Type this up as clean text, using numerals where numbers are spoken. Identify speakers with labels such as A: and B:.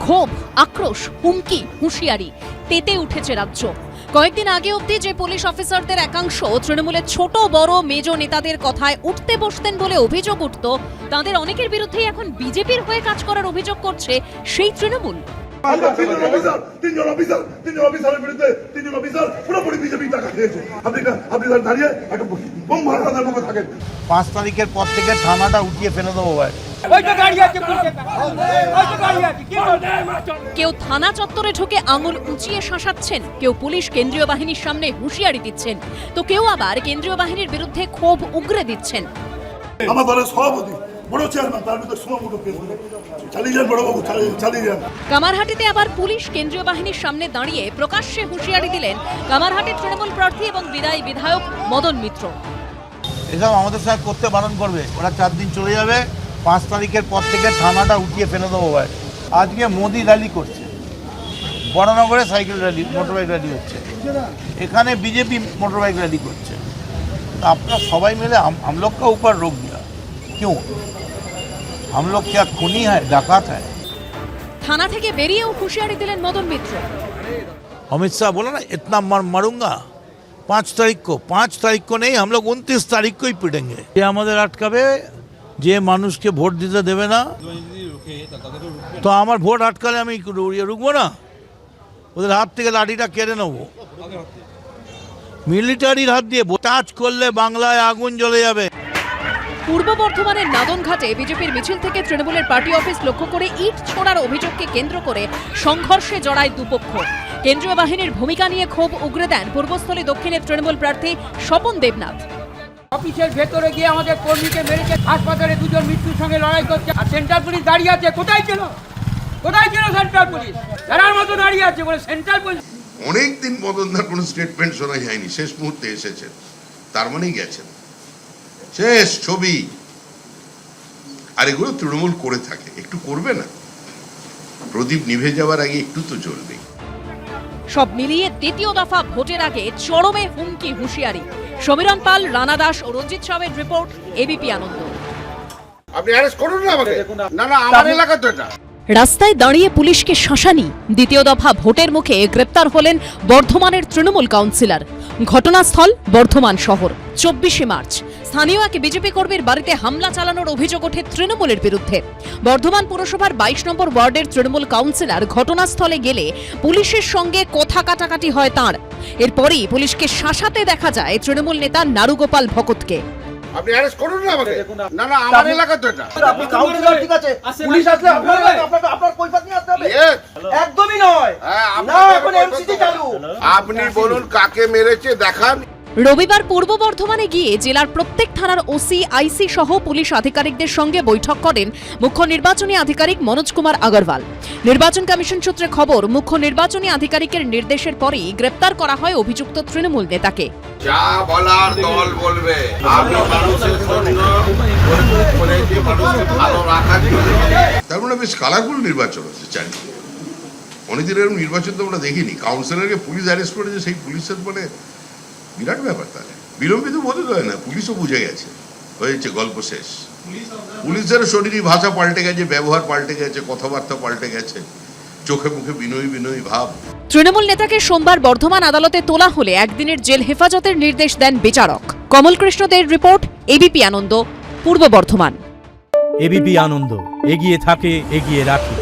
A: ক্ষোভ, আক্রোশ, হুমকি, হুঁশিয়ারি, তেতে উঠেছে রাজ্য। কয়েকদিন আগে অবধি যে পুলিশ অফিসারদের একাংশ তৃণমূলের ছোট বড় মেজ নেতাদের কথায় উঠতে বসতেন বলে অভিযোগ উঠত, তাদের অনেকের বিরুদ্ধেই এখন বিজেপির হয়ে কাজ করার অভিযোগ করছে সেই তৃণমূল।
B: তিনজন অফিসারের বিরুদ্ধে তিনজন অফিসার পুরোপুরি বিজেপি টাকা খেয়েছে। আপনি দাঁড়িয়ে একটা বোম ভাড়াদার মতো থাকেন।
C: 5 তারিখের পর থেকে থানাটা উঠিয়ে ফেলে দেবো ভাই।
A: কেউ থানা চত্বরে ঢুকে আঙুল উঁচিয়ে শাসাচ্ছেন, কেউ পুলিশ কেন্দ্রীয় বাহিনীর সামনে হুঁশিয়ারি দিচ্ছেন, তো কেউ আবার কেন্দ্রীয় বাহিনীর বিরুদ্ধে ক্ষোভ উগরে দিচ্ছেন।
B: আমার দলের সভাপতি বড় চেয়ারম্যান, তার ভিতরে সুমুটো চালিয়ে যান বড়বাবু, চালিয়ে যান।
A: কামারহাটিতে আবার পুলিশ কেন্দ্রীয় বাহিনীর সামনে দাঁড়িয়ে প্রকাশ্যে হুঁশিয়ারি দিলেন কামারহাটির তৃণমূল প্রার্থী এবং বিদায়ী বিধায়ক মদন মিত্র।
C: এসব আমাদের সাথে করতে বারণ করবে, ওরা 4 দিন চলে যাবে। 5 তারিখের পর থেকে থানাটা উঠিয়ে ফেলে দেবো ভাই। আজকে মোদি র্যালি করছে, বড়নগরে সাইকেল র্যালি, মোটরবাইক র্যালি হচ্ছে, এখানে বিজেপি মোটরবাইক র্যালি করছে। আপনারা সবাই মিলে हम लोग का ऊपर रोक दिया, क्यों? हम लोग क्या खूनी है, डाकत है?
A: থানা থেকে বেরিয়েও হুঁশিয়ারি দিলেন মদন মিত্র।
C: अमित शाह बोला ना, इतना मारूंगा 5 तारीख को नहीं, हम लोग 29 तारीख को ही पिटेंगे। ये আমাদের আটকাবে, যে মানুষকে ভোট দিতে দেবে না, তো আমার ভোট আটকালে আমি রুকবো না, ওদের হাত থেকে লাঠিটা কেড়ে নেবো। মিলিটারির হাত দিয়ে টাচ করলে বাংলায় আগুন জ্বলে যাবে।
A: পূর্ব বর্ধমানের নাদনঘাটে বিজেপির মিছিল থেকে তৃণমূলের পার্টি অফিস লক্ষ্য করে ইট ছোড়ার অভিযোগকে কেন্দ্র করে সংঘর্ষে জড়ায় দুপক্ষ। কেন্দ্রীয় বাহিনীর ভূমিকা নিয়ে ক্ষোভ উগরে দেন পূর্বস্থলী দক্ষিণের তৃণমূল প্রার্থী স্বপন দেবনাথ।
D: অফিসের ভেতরে গিয়ে আমাদের কর্মীকে মেরেছে, হাসপাতালে 2 জন মৃত্যুর সঙ্গে লড়াই করছে, আর সেন্ট্রাল পুলিশ দাঁড়িয়ে আছে। কোথায় ছিল সেন্ট্রাল পুলিশ? এরার মতো দাঁড়িয়ে আছে বলে সেন্ট্রাল পুলিশ।
E: অনেকদিন মদনদার কোনো স্টেটমেন্ট শোনা যায়নি, শেষ মুহূর্তে এসেছেন, তার মানেই গেছেন, শেষ ছবি। আর এগুলো তৃণমূল করে থাকে, একটু করবে না? প্রদীপ নিভে যাওয়ার আগে একটু তো জ্বলবে।
A: সব মিলিয়ে দ্বিতীয় দফা ভোটের আগে চরমে হুমকি হুঁশিয়ারি। সমীরণ পাল, রানা দাস ও রঞ্জিত সাহের রিপোর্ট, এবিপি আনন্দ।
B: আপনি অ্যারেস্ট করুন না আমাকে। না আমার এলাকা তো এটা।
A: রাস্তায় দাঁড়িয়ে পুলিশকে শাসানি। দ্বিতীয় দফা ভোটের মুখে গ্রেপ্তার হলেন বর্ধমানের তৃণমূল কাউন্সিলর। ঘটনাস্থল বর্ধমান শহর। 24 মার্চ স্থানীয় এক বিজেপি কর্মীর বাড়িতে হামলা চালানোর অভিযোগ ওঠে তৃণমূলের বিরুদ্ধে। বর্ধমান পুরসভার 22 নম্বর ওয়ার্ডের তৃণমূল কাউন্সিলর ঘটনাস্থলে গেলে পুলিশের সঙ্গে কথা কাটাকাটি হয় তাঁর। এরপরই পুলিশকে শাসাতে দেখা যায় তৃণমূল নেতা নারুগোপাল ভকতকে।
B: আপনি অ্যারেস্ট করুন না আমাকে। না আমার এলাকা তো এটা।
D: আপনি কাউন্সিলর, ঠিক আছে, পুলিশ আসলে আপনার কৈফিয়ত নিয়ে আসতে হবে। একদমই নয়। না, এখন এমসিসি চালু।
B: আপনি বলুন কাকে মেরেছে দেখান।
A: রবিবার পূর্ব বর্ধমানে গিয়ে জেলার প্রত্যেক থানার ওসি, আইসি সহ পুলিশ আধিকারিকদের সঙ্গে বৈঠক করেন মুখ্য নির্বাচনী আধিকারিক মনোজ কুমার আগরওয়াল। নির্বাচন কমিশন সূত্রে খবর, মুখ্য নির্বাচনী আধিকারিকের নির্দেশের পরেই গ্রেপ্তার করা হয় অভিযুক্ত তৃণমূল নেতাকে।
F: যা বলার দল বলবে, আমি মানুষের জন্য বলেছি, মানুষকে ভালো রাখার জন্য।
E: তার মানে বেশ কালারফুল নির্বাচন হচ্ছে চারিদিকে। অনেকদিন এরকম নির্বাচন তো আমরা দেখিনি। কাউন্সিলরকে পুলিশ অ্যারেস্ট করেছে, সেই পুলিশের মানে বিরাট ব্যাপার। তাহলে বিলম্বিত বোধ হয় না, পুলিশও বুঝে গেছে, হয়েছে, গল্প শেষ। পুলিশের শরীরী ভাষা পাল্টে গেছে, ব্যবহার পাল্টে গেছে, কথাবার্তা পাল্টে গেছে, চোখে মুখে বিনয়ী ভাব।
A: তৃণমূল নেতাকে সোমবার বর্ধমান আদালতে তোলা হলে একদিনের জেল হেফাজতের নির্দেশ দেন বিচারক। কমল কৃষ্ণ দের রিপোর্ট, এবিপি আনন্দ, পূর্ব বর্ধমান।
G: এবিপি আনন্দ, এগিয়ে থাকে, এগিয়ে রাখে।